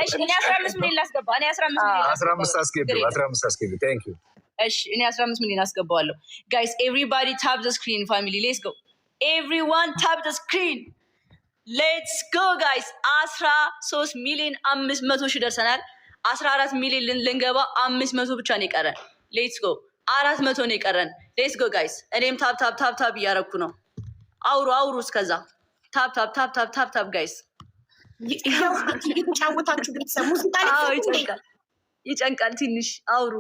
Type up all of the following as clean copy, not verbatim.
እሺ እኔ 15 ሚሊዮን ላስገባ። እኔ 15 ሚሊዮን 15 አስገቢ። ታንክ ዩ። እሺ እኔ 15 ሚሊዮን አስገባዋለሁ። ጋይስ ኤቭሪባዲ ታፕ ዘ ስክሪን ፋሚሊ ሌትስ ጎ። ኤቭሪዋን ታፕ ዘ ስክሪን ሌትስ ጎ ጋይስ። 13 ሚሊዮን 500 ሺህ ደርሰናል። 14 ሚሊዮን ልንገባ 500 ብቻ ነው የቀረን። ሌትስ ጎ 400 ነው የቀረን። ሌትስ ጎ ጋይስ። እኔም ታፕ እያረኩ ነው። አውሩ እስከዛ ታፕ ጋይስ። እየተጫወታችሁ ቤተሰብ ሙዚቃ ይጨንቃል ትንሽ አውሩ።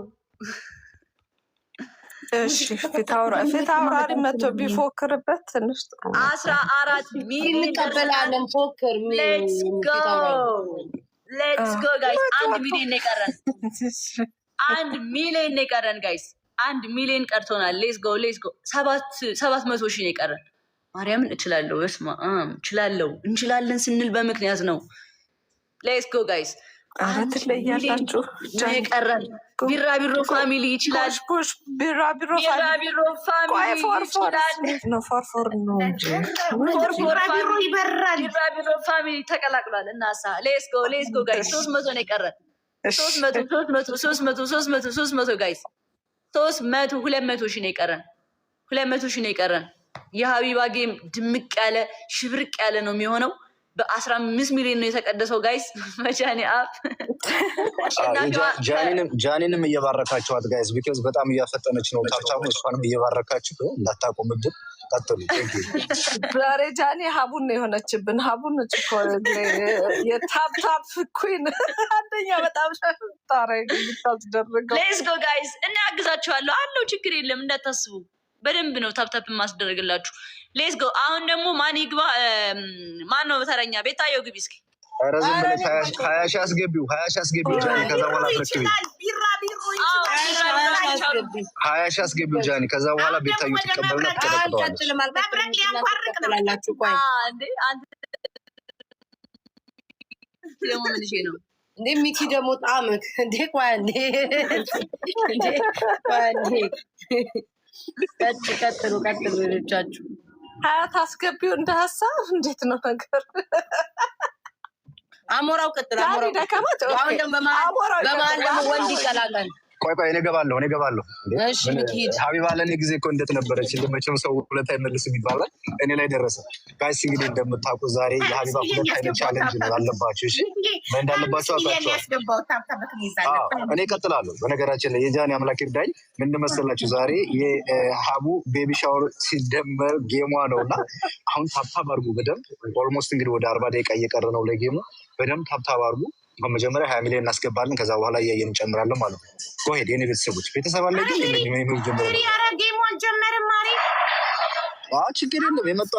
እሺ ፊታውራሪ መጥቶ ቢፎክርበት ትንሽ 14 ሚሊዮን እንቀበላለን። ፎክር ሌትስ ጎ ጋይስ። 1 ሚሊዮን ነው የቀረን። 1 ሚሊዮን ነው የቀረን ጋይስ። 1 ሚሊዮን ቀርቶናል። ሌትስ ጎ 700 ሺህ ነው የቀረን። ማርያምን እችላለሁ። በስመ አብ እችላለሁ። እንችላለን ስንል በምክንያት ነው። ሌትስ ጎ ጋይስ። ትለያላችሁ የቀረን ቢራቢሮ ፋሚሊ ይችላል። ቢራቢሮ ፋሚሊ ተቀላቅሏል። እናሳ ሌትስ ጎ ጋይስ። 300 ነው የቀረን። 300 ጋይስ። 200 ሺህ ነው የቀረን። 200 ሺህ ነው የቀረን። የሀቢባ ጌም ድምቅ ያለ ሽብርቅ ያለ ነው የሚሆነው። በ15 ሚሊዮን ነው የተቀደሰው ጋይስ። መጃኒ አፕ ጃኒንም እየባረካችኋት ጋይስ፣ ቢካዝ በጣም እያፈጠነች ነው። ታብታቡ እሷንም እየባረካችሁ እንዳታቆምብን ቀጥሉ። ዛሬ ጃኒ ሀቡን ነው የሆነችብን። ሀቡን የታፕታፕ ኩን አንደኛ በጣም ታስደርገው። ሌትስ ጎ ጋይስ። እና ያግዛችኋለሁ አለው። ችግር የለም እንዳታስቡ። በደንብ ነው ታፕታፕ ማስደረግላችሁ። ሌትስ ጎ። አሁን ደግሞ ማን ይግባ? ማን ነው ተረኛ? ቤታየው ግቢ እስኪ። ኧረ ዝም ብለሽ 20 ሺህ አስገቢው። 20 ሺህ አስገቢው ጃኒ። ከዛ በኋላ አስረክቢ። 20 ሺህ አስገቢው ጃኒ። ከዛ በኋላ ቤታየው ትቀበልና ትቀበላለች። እንዴ ሚኪ ደግሞ ጣምክ እንዴ ቋንዴ ቀጥሉ ልጆቻችሁ። 20 አስገቢው እንደ ሀሳብ እንዴት ነው ነገር? አሞራው ቀጥል። አሞራው አሁን ደግሞ በመሀል ደግሞ ወንድ ይቀላቀል። ቆይ እኔ እገባለሁ። እሺ ሚኪ ሀቢባ ለእኔ ጊዜ እኮ እንዴት ነበረች? እንደመቼም ሰው ሁለት አይመልስም ይባላል። እኔ ላይ ደረሰ ጋይስ። እንግዲህ እንደምታውቁ ዛሬ የሀቢባ 2 አይነት ቻሌንጅ ነው አለባችሁ። እሺ እንዳለባችሁ አውቃችኋል። እኔ እቀጥላለሁ። በነገራችን ላይ የጃኒ አምላክ ይርዳኝ። ምን መሰላችሁ? ዛሬ የሀቡ ቤቢ ሻወር ሲደመር ጌሟ ነው እና አሁን ታብታብ አድርጉ በደንብ። ኦልሞስት እንግዲህ ወደ 40 ደቂቃ እየቀረ ነው ለጌሙ። በደንብ ታብታብ አድርጉ። በመጀመሪያ 20 ሚሊዮን እናስገባለን። ከዛ በኋላ እያየን እንጨምራለን ማለት ነው። ጎሄድ የኔ ቤተሰቦች ቤተሰብ አለ ግን ችግር የለም። የመጣው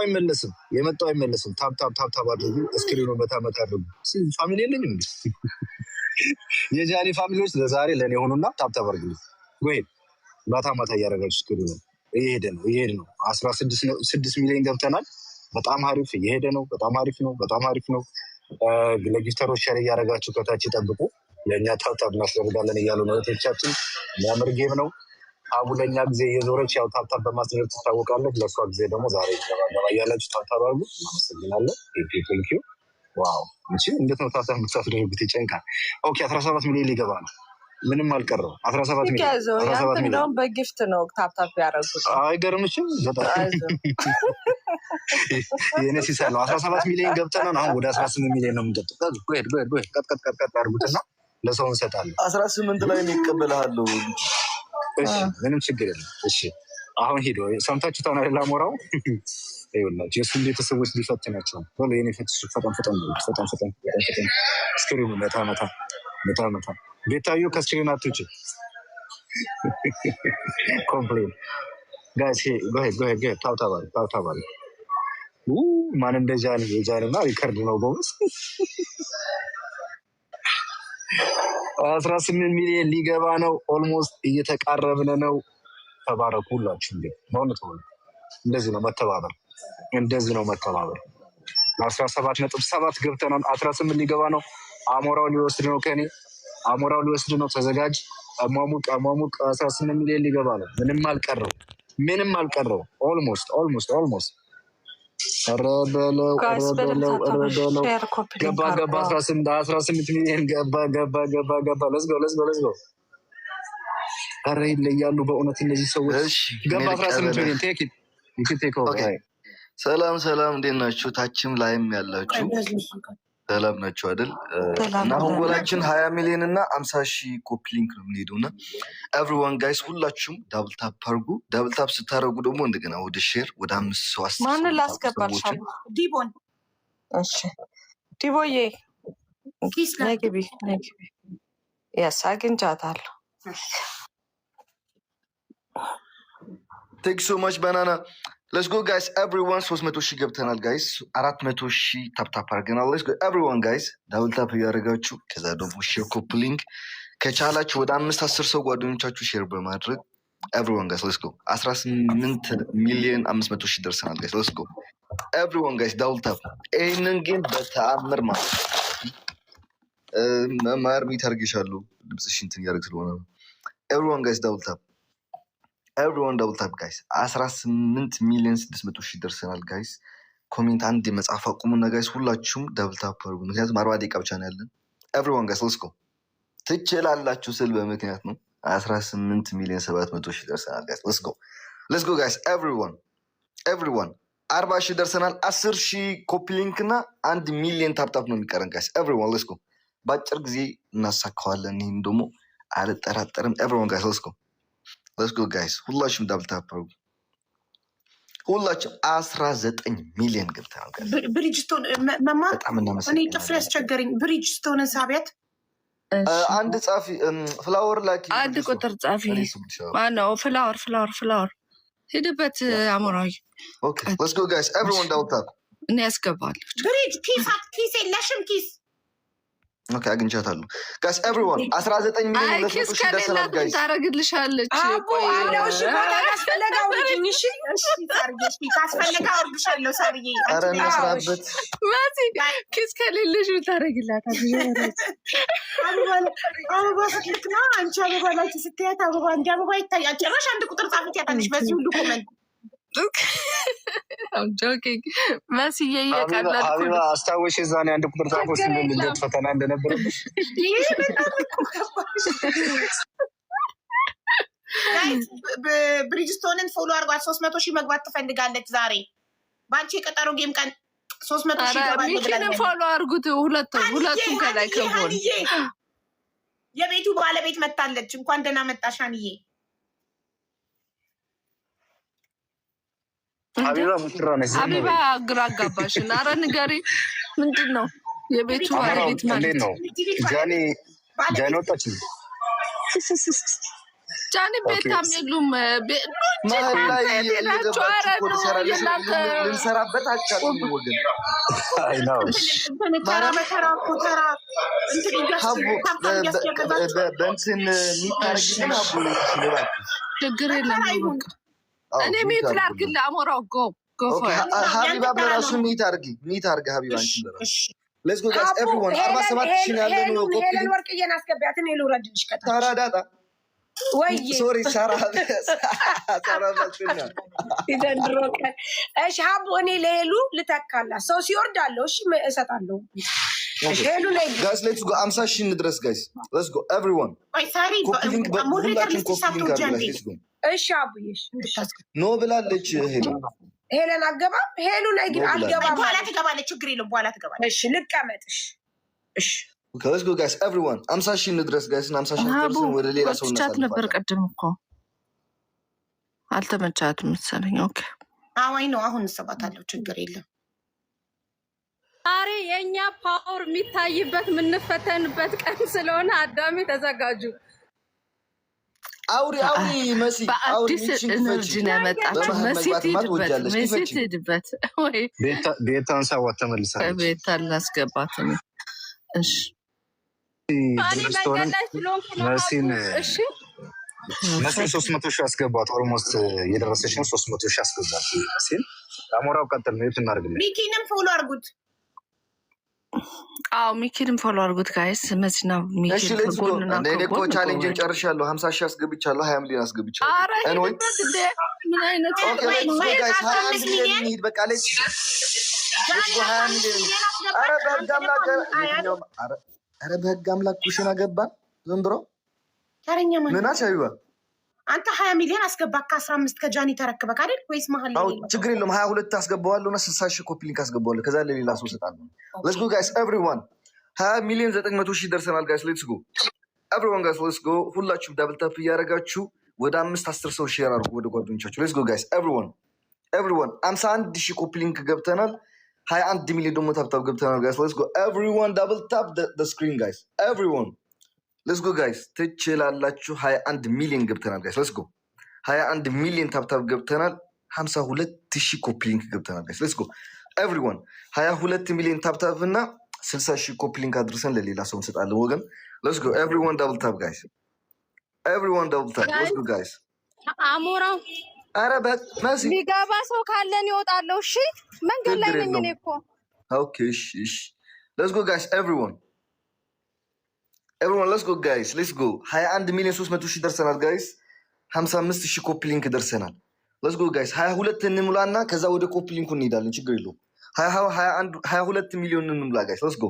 አይመለስም። ታብታብ አድርጉ። እስክሪኑ መታመት አድርጉ። ፋሚሊ የለኝም እንዴ? የጃኒ ፋሚሊዎች ለዛሬ ለእኔ የሆኑና ታብታብ አድርጉ። ጎሄድ ማታ እያደረጋችሁ እስክሪኑ እየሄደ ነው። 16 ሚሊዮን ገብተናል። በጣም አሪፍ እየሄደ ነው። በጣም አሪፍ ነው። ለጊፍተሮች ሸር እያደረጋችሁ ከታች ይጠብቁ። ለእኛ ታብታብ እናስደርጋለን እያሉ ነው እህቶቻችን። የሚያምር ጌም ነው። ሀቡ ለእኛ ጊዜ እየዞረች ያው ታብታብ በማስደረግ ትታወቃለች። ለእሷ ጊዜ ደግሞ ዛሬ ገባ እያላችሁ ታብታብ አድርጉ። አመሰግናለን። ቴንክ ዩ። ዋው እንዴት ነው ታብታብ የምታስደርጉት? ይጨንቃል። ኦኬ 17 ሚሊዮን ሊገባ ነው። ምንም አልቀረው። 17 ሚሊዮን በጊፍት ነው ታፕታፕ ያደረጉት። አይገርምሽም? የኔ ሲሳይ ነው። 17 ሚሊዮን ገብተናል። አሁን ወደ 18 ሚሊዮን ነው የምንገጥው። ቀጥቀጥ አድርጉትና ለሰው እንሰጣለን። 18 ላይ ይቀበላሉ። እሺ ምንም ችግር የለም። እሺ አሁን ሂዶ ሰምታችሁ ታውና ላሞራው ይኸውላችሁ የእሱን ቤተሰቦች ሊፈትናቸው ነው። የኔ ፈጠን ስክሪኑ መታ ቤታዩ ከስክሪን አትውጪ። ኮምፕሌን ጋይስ ጎሄድ ታብታባል ማን እንደ ጃኒ የጃኒማ ሪከርድ ነው ጎበዝ። 18 ሚሊዮን ሊገባ ነው። ኦልሞስት እየተቃረብን ነው። ተባረኩ ሁላችሁ። እንዴ በእውነት እንደዚህ ነው መተባበር። 17.7 ገብተናል። 18 ሊገባ ነው። አሞራው ሊወስድ ነው ከኔ አሞራው ሊወስድ ነው። ተዘጋጅ። አሟሙቅ 18 ሚሊዮን ሊገባ ነው። ምንም አልቀረው። ኦልሞስት ገባ 18 ሚሊዮን ገባ። ለዝጎ ኧረ ይለያሉ በእውነት እነዚህ ሰዎች። ገባ 18 ሚሊዮን ቴክ። ሰላም እንዴት ናችሁ? ታችም ላይም ያላችሁ ሰላም ናችሁ አይደል? እና አሁን ጎላችን 20 ሚሊዮን እና 50,000 ኮፒ ሊንክ ነው የምንሄደው እና ኤቭሪዋን ጋይስ ሁላችሁም ዳብል ታፕ አድርጉ። ዳብል ታፕ ስታደርጉ ደግሞ እንደገና ወደ ሼር ወደ 5 ሰው 10 ማንን ላስገባልሻል? ዲቦን። እሺ ዲቦዬ ነግቢ ያስ አግኝቻታለሁ። ቴንክ ሶ ማች ባናና ሌትስ ጎ ጋይስ ኤቭሪዋን 300,000 ገብተናል ጋይስ 400,000 ታፕታፕ አድርገናል። ሌትስ ጎ ኤቭሪዋን ጋይስ ዳብል ታፕ እያደረጋችሁ ከዛ ደግሞ ሼር ኮፒ ሊንክ ከቻላችሁ ወደ 5-10 ሰው ጓደኞቻችሁ ሼር በማድረግ ኤቭሪዋን ጋይስ ሌትስ ጎ 18 ሚሊዮን 500,000 ደርሰናል ጋይስ ሌትስ ጎ ኤቭሪዋን ጋይስ ዳብል ታፕ። ይህንን ግን በተአምር ማለት ማር ሚታርግሻለሁ ድምፅሽ እንትን እያደረግ ስለሆነ ነው። ኤቭሪዋን ጋይስ ዳብል ታፕ ኤቭሪዋን ዳብል ታፕ ጋይስ 18 ሚሊዮን 600,000 ደርሰናል ጋይስ። ኮሜንት አንድ የመጽሐፍ አቁሙና ጋይስ ሁላችሁም ዳብል ታፕ አድርጉ፣ ምክንያቱም 40 ደቂቃ ብቻ ነው ያለን። ኤቭሪዋን ጋይስ ሌትስ ጎ ትችላላችሁ ስል በምክንያት ነው። 18 ሚሊዮን 700,000 ደርሰናል ጋይስ ሌትስ ጎ ጋይስ ኤቭሪዋን 40,000 ደርሰናል። 10,000 ኮፒ ሊንክ እና 1 ሚሊዮን ታፕታፕ ነው የሚቀረን ጋይስ። ኤቭሪዋን ሌትስ ጎ በአጭር ጊዜ እናሳካዋለን። ይህም ደግሞ አልጠራጠርም። ኤቭሪዋን ጋይስ ሌትስ ጎ ጋይስ ሁላችሁም ዳብል ታፕ አድርጉ። ሁላችሁም 19 ሚሊዮን ገብተናል ጋይስ። ብሪጅስቶን መማ እኔ ጥፍሬ ያስቸገረኝ። ብሪጅስቶን ሳቢያት አንድ ጻፊ ፍላወር ላኪ አንድ ቁጥር ጻፊ ማነው? ፍላወር ሄድበት አሞራዊ። ኦኬ ሌትስ ጎ ጋይስ ኤቭሪዋን ዳብል ታፕ። እኔ ያስገባለሁ። ብሪጅ ኪስ የለሽም ኪስ ኦኬ አግኝቻታለሁ ጋይስ ኤቭሪዋን 19 ሚሊዮን 200,000 ደርሰናል ጋይስ። ታረግልሻለች ቆይ እሺ ካስፈለጋው ልጅ ካስፈለጋው አውርድሻለሁ ሳርዬ። ኧረ እናስራበት ማቲ ኪስ ከሌለሽ ታረግላታለሽ። አበባ ስትልክ ነው አንቺ አበባ ላይ ስትያት አበባ እንደ አበባ ይታያል። ጭራሽ አንድ ቁጥር ጻፍት ያታለሽ በዚህ ሁሉ ኮመንት ጆኪንግ መስዬ እየቀለድኩ ሀቢባ አስታወሽ የዛኔ አንድ ቁጥር ጻፎች እንደልደት ፈተና እንደነበረብሽ። ብሪጅስቶንን ፎሎ አድርጓት 300,000 መግባት ትፈልጋለች ዛሬ በአንቺ የቀጠሮ ጌም ቀን 300,000 ሚኪንም ፎሎ አድርጉት። ሁለቱም ከላይ ከሆን የቤቱ ባለቤት መታለች። እንኳን ደህና መጣሽ አንዬ። ሀቢባ ግራ አጋባሽን። ኧረ ንገሪ ምንድን ነው የቤቱ ባለቤት ማለት ነው? ጃኒ ወጣች። ጃኒ ቤታም የሉም። ልንሰራበት አልቻልንም ወገን። በእንትን የሚታርግልን አቦ ችግር የለም። እኔ ሚት ላድርግልህ አሞራው ሀቢባ በራሱ ሚት አድርግ ሀቢባ አንቺን በራሱ ሌትስ ጎ ጋይስ ኤቭሪዋን 47,000 ነው ያለው። ሄለን ወርቅዬን አስገቢያት። እኔ ልውረድልሽ ከታች ታራዳጣ ወይ ሶሪ ሳራ ባልትና ይደንድሮ ቀን እሺ ሀቡ እኔ ለሄሉ ልተካላት ሰው ሲወርድ አለው። እሺ እሰጣለሁ። እሺ ሄሉ ላይ ጋይስ ሌትስ ጎ 50,000 እንድረስ ጋይስ ሌትስ ጎ ኤቭሪዋን ወይ ሳሪ ሁላችን ኮፒ ሊንክ አድርጉ ሌትስ ጎ። እሺ አቡዬሽ ኖ ብላለች ሄለን አገባም። ሄሉ ላይ ግን አልገባም። በኋላ ትገባለች። ችግር የለም በኋላ ትገባለች። እሺ ልቀመጥሽ። እሺ ሌትስ ጎ ጋይስ ኤቭሪዋን 50,000 እንድረስ ጋይስ። 50,000 ደርሰን ወደ ሌላ ሰው ቻት ነበር ቅድም እኮ አልተመቻትም መሰለኝ። ኦኬ አዋይ ነው አሁን እሰባታለሁ። ችግር የለም። ዛሬ የኛ ፓወር የሚታይበት የምንፈተንበት ቀን ስለሆነ አዳሜ ተዘጋጁ። አውሪ መሲ በአዲስ ኤነርጂ ነው የመጣችው። መሲ ትሄድበት ወይ ቤታን ሳዋት ተመልሳለች። ቤታ ላስገባት ነው። እሺ መሲን 300,000 አስገባት። ኦልሞስት የደረሰች ነው። 300,000 አስገባት። መሲን አሞራው ቀጥል ነው። የት እናድርግልህ? ሚኪንም ፎሎ አድርጉት። አዎ ሚኪንም ፎሎ አድርጉት ጋይስ። መችና ሚኪ እሺ ሌትስ ጎ። እኔ እኮ ቻሌንጅን ጨርሻለሁ። 50 ሺህ አስገብቻለሁ። 20 ሚሊዮን አስገብቻለሁ። ኧረ ምን አይነት ኦኬ ሌትስ ጎ ጋይስ። 20 ሚሊዮን እንሂድ በቃ ሌትስ ጎ 20 ሚሊዮን። ኧረ በህግ አምላክ ኧረ በህግ አምላክ ኩሽና ገባን ዝም ብሎ ተረኛ ማለት ምን አሻይባ አንተ 20 ሚሊዮን አስገባ ከ15 ከጃኒ ተረክበክ አይደል ወይስ መሀል ላይ? አው ችግር የለውም። 22 አስገባዋለሁ እና 60 ሺህ ኮፒ ሊንክ አስገባዋለሁ። ከዛ ለሌላ ሰው ሰጣለሁ። ሌትስ ጎ ጋይስ ኤቭሪዋን 20 ሚሊዮን 900 ሺህ ደርሰናል ጋይስ። ሌትስ ጎ ኤቭሪዋን ጋይስ ሌትስ ጎ። ሁላችሁም ዳብል ታፕ እያደረጋችሁ ወደ 5-10 ሰው ሼር አድርጉ ወደ ጓደኞቻችሁ። ሌትስ ጎ ጋይስ ኤቭሪዋን 51 ሺህ ኮፒ ሊንክ ገብተናል። 21 ሚሊዮን ደግሞ ታፕ ታፕ ገብተናል ጋይስ። ሌትስ ጎ ኤቭሪዋን ዳብል ታፕ ዘ ስክሪን ጋይስ ኤቭሪዋን ሌትስ ጎ ጋይስ። ትችላላችሁ። 21 ሚሊዮን ገብተናል ጋይስ። ሌትስ ጎ 21 ሚሊዮን ታፕ ታፕ ገብተናል። 52 ሺህ ኮፒ ሊንክ ገብተናል ጋይስ። ሌትስ ጎ ኤቭሪዋን 22 ሚሊዮን ታፕ ታፕ እና 60 ሺህ ኮፒ ሊንክ አድርሰን ለሌላ ሰው እንሰጣለን ወገን። ሌትስ ጎ ኤቭሪዋን ዳብል ታፕ ጋይስ ኤቭሪዋን ዳብል ታፕ ሌትስ ጎ ጋይስ። አሞራው ኧረ በመሲ ቢገባ ሰው ካለን ይወጣለሁ። እሺ መንገድ ላይ ነኝ እኔ እኮ። ኦኬ እሺ እሺ ሌትስ ጎ ጋይስ ኤቭሪዋን ሌትስ ጎ ጋይስ ሌትስ ጎ 21 ሚሊዮን 300 ሺህ ደርሰናል ጋይስ። 55 ሺህ ኮፒ ሊንክ ደርሰናል። ሌትስ ጎ ጋይስ 22 እንሙላና ከዛ ወደ ኮፒ ሊንኩ እንሄዳለን። ችግር የለውም። 22 ሚሊዮን እንሙላ ጋይስ። ሌትስ ጎ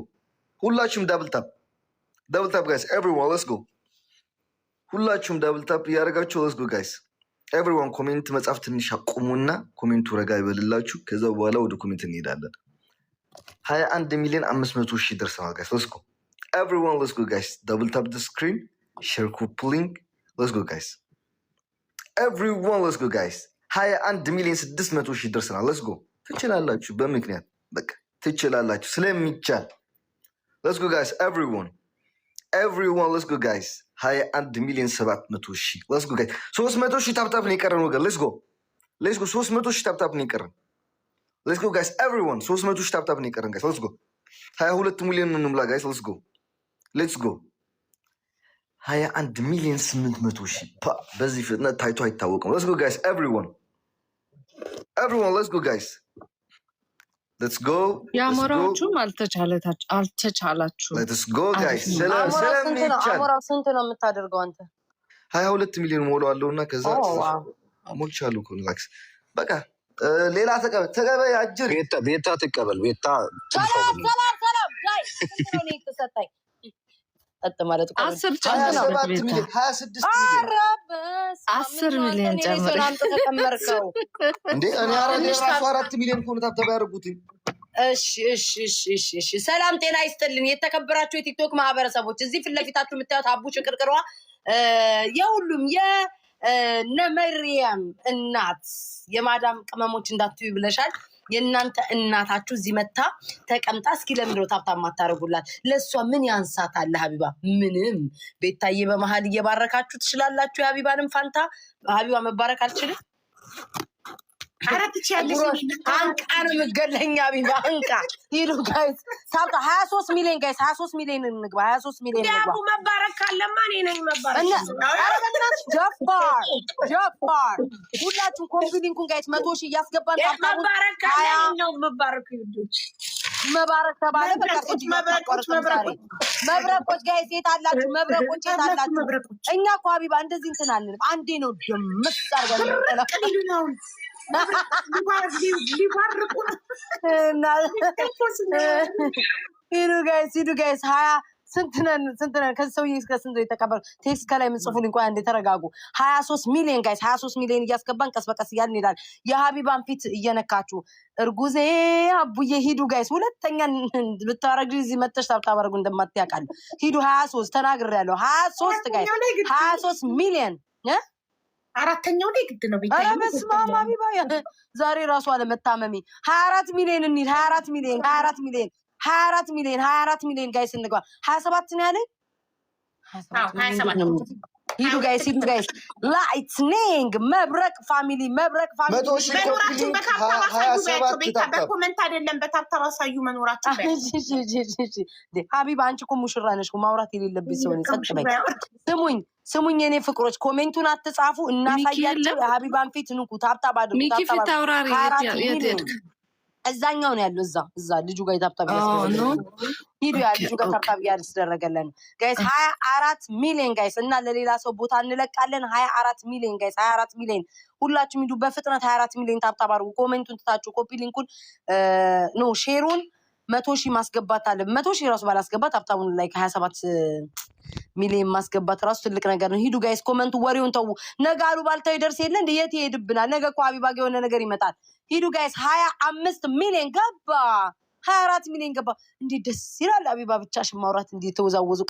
ሁላችሁም ዳብል ታፕ ጋይስ ኤቭሪዋን ሌትስ ጎ ሁላችሁም ዳብል ታፕ እያደረጋችሁ ሌትስ ጎ ጋይስ ኤቭሪዋን። ኮሜንት መጻፍ ትንሽ አቁሙና ኮሜንቱ ረጋ ይበልላችሁ። ከዛ በኋላ ወደ ኮሜንት እንሄዳለን። 21 ሚሊዮን 500 ሺህ ደርሰናል ጋይስ። ሌትስ ጎ ኤቭሪዋን ሌትስ ጎ ጋይስ ዳብል ታፕ ዘ ስክሪን ሼር ኮፒ ሊንክ ሌትስ ጎ ጋይስ ኤቭሪዋን ሌትስ ጎ ጋይስ 21 ሚሊዮን 600 ሺህ ደርሰናል። ሌትስ ጎ ትችላላችሁ። በምክንያት በቃ ትችላላችሁ ስለሚቻል። ሌትስ ጎ ጋይስ ኤቭሪዋን ሌትስ ጎ ጋይስ 21 ሚሊዮን 700 ሺህ ሌትስ ጎ ጋይስ 300 ሺህ ታፕታፕ ነው የቀረን ወገን። ሌትስ ጎ 300 ሺህ ታፕታፕ ነው የቀረን። ሌትስ ጎ ጋይስ ኤቭሪዋን 300 ሺህ ታፕታፕ ነው የቀረን ጋይስ። ሌትስ ጎ 22 ሚሊዮን እንሙላ ጋይስ። ሌትስ ጎ 21 ሚሊዮን 800 ሺህ በዚህ ፍጥነት ታይቶ አይታወቅም። ሌትስ ጎ ጋይስ ኤቭሪዋን ሌትስ ጎ ጋይስ ሌትስ ጎ። የአሞራዎቹም አልተቻላችሁ። ሌትስ ጎ ጋይስ ስለሚቻል። አሞራው ስንት ነው የምታደርገው አንተ? 22 ሚሊዮን ሞላዋለሁ እና ከዛ ሞልቻለሁ እኮ ላክስ በቃ ሌላ ተቀበል አጅር ቤታ ትቀበል ቤታ ሰላም ጋይስ ስንት ነው የተሰጠኝ? ጠጥ ማለት 10 ሚሊዮን 10 ሚሊዮን ጨምር ተቀመርከው እንዴ? እኔ ራሱ 4 ሚሊዮን ኮን ታብታብ ያደርጉትኝ። እሺ ሰላም ጤና ይስጥልን የተከበራችሁ የቲክቶክ ማህበረሰቦች፣ እዚህ ፊት ለፊታችሁ የምታዩት አቡ ሽቅርቅሯ የሁሉም የነመሪያም እናት የማዳም ቅመሞች እንዳትዩ ብለሻል። የእናንተ እናታችሁ እዚህ መታ ተቀምጣ እስኪ ለምንድነው ታብታ ማታረጉላት? ለእሷ ምን ያንሳታል? ሀቢባ ምንም። ቤታዬ በመሀል እየባረካችሁ ትችላላችሁ። የሀቢባንም ፋንታ ሀቢባ መባረክ አልችልም። አንቃ ነው የምገለኝ ሀቢባ አንቃ። ሂዱ ጋይስ ታብታ 23 ሚሊዮን ጋይስ 23 ሚሊዮን እንግባ። 23 ሚሊዮን እንግባ። መባረክ ካለማ እኔ ነኝ መባረክ። ጀባር ሁላችሁም ኮፒ ሊንኩን ጋይስ 100 ሺህ እያስገባን መባረክ ካለኝ ነው መባረክ። ይወዶች መባረክ ተባለ። መብረቆች ጋይስ የት አላችሁ? መብረቆች የት አላችሁ? እኛ እኮ ሀቢባ እንደዚህ እንትን አንልም። አንዴ ነው ደምስ አድርገን ሂዱ ጋይስ 20 ስንት ነን? ከዚህ ሰውዬ እስከ ስንት የተቀበሉ ቴክስት ከላይ የምጽፉልኝ? ቆይ አንዴ ተረጋጉ። 23 ሚሊዮን ጋይስ 23 ሚሊዮን እያስገባን ቀስ በቀስ እያልን እንሄዳለን። የሀቢባን ፊት እየነካችሁ እርጉዜ አቡዬ ሂዱ ጋይስ። ሁለተኛ ብታረግ እዚህ መተሽ ታብታበረጉ እንደማትያቃሉ ሂዱ። 23 ተናግሬያለሁ። 23 ጋይስ 23 ሚሊዮን አራተኛው ላይ ግድ ነው። ኧረ በስመ አብ ሀቢባ ዛሬ ራሱ አለመታመሚ 24 ሚሊዮን እንሂድ። 24 ሚሊዮን ጋይስ እንግባ። 27 ነው ያለኝ። 27 ሂዱ ጋይስ ላይትኒንግ መብረቅ ፋሚሊ መኖራችን በኮመንት አይደለም በታብታብ አሳዩ መኖራችን። ሀቢባ አንቺ እኮ ሙሽራ ነሽ። ማውራት የሌለብኝ ሰው ነኝ። ጸጥ በይ። ስሙኝ የኔ ፍቅሮች፣ ኮሜንቱን አትጻፉ፣ እናሳያቸው። የሀቢባን ፊት ንኩ፣ ታብታብ አድርጉ። ሚኪ ፊት አውራሪ እዛኛው ነው ያለው እዛ ልጁ ጋር ታብታብ ያስደረገለን ሂዱ ያ ልጁ ጋር ታብታብ ያስደረገለን ጋይስ 24 ሚሊዮን ጋይስ እና ለሌላ ሰው ቦታ እንለቃለን 24 ሚሊዮን ጋይስ 24 ሚሊዮን ሁላችሁም ሂዱ በፍጥነት 24 ሚሊዮን ታብታብ አድርጉ ኮሜንቱን ትታችሁ ኮፒ ሊንኩን ኖ ሼሩን 100,000 ማስገባት አለ 100,000 ራሱ ባላስገባት ታብታቡን ላይ 27 ሚሊዮን ማስገባት ራሱ ትልቅ ነገር ነው ሂዱ ጋይስ ኮሜንቱ ወሬውን ተው ነጋሩ ባልታው ይደርስ የለ እንዴ የት ይሄድብናል ነገ እኮ ሀቢባ ጋር የሆነ ነገር ይመጣል ሂዱ ጋይስ 25 ሚሊዮን ገባ 24 ሚሊዮን ገባ እንዴ ደስ ይላል ሀቢባ ብቻሽን ማውራት እንዴ ተወዛወዙ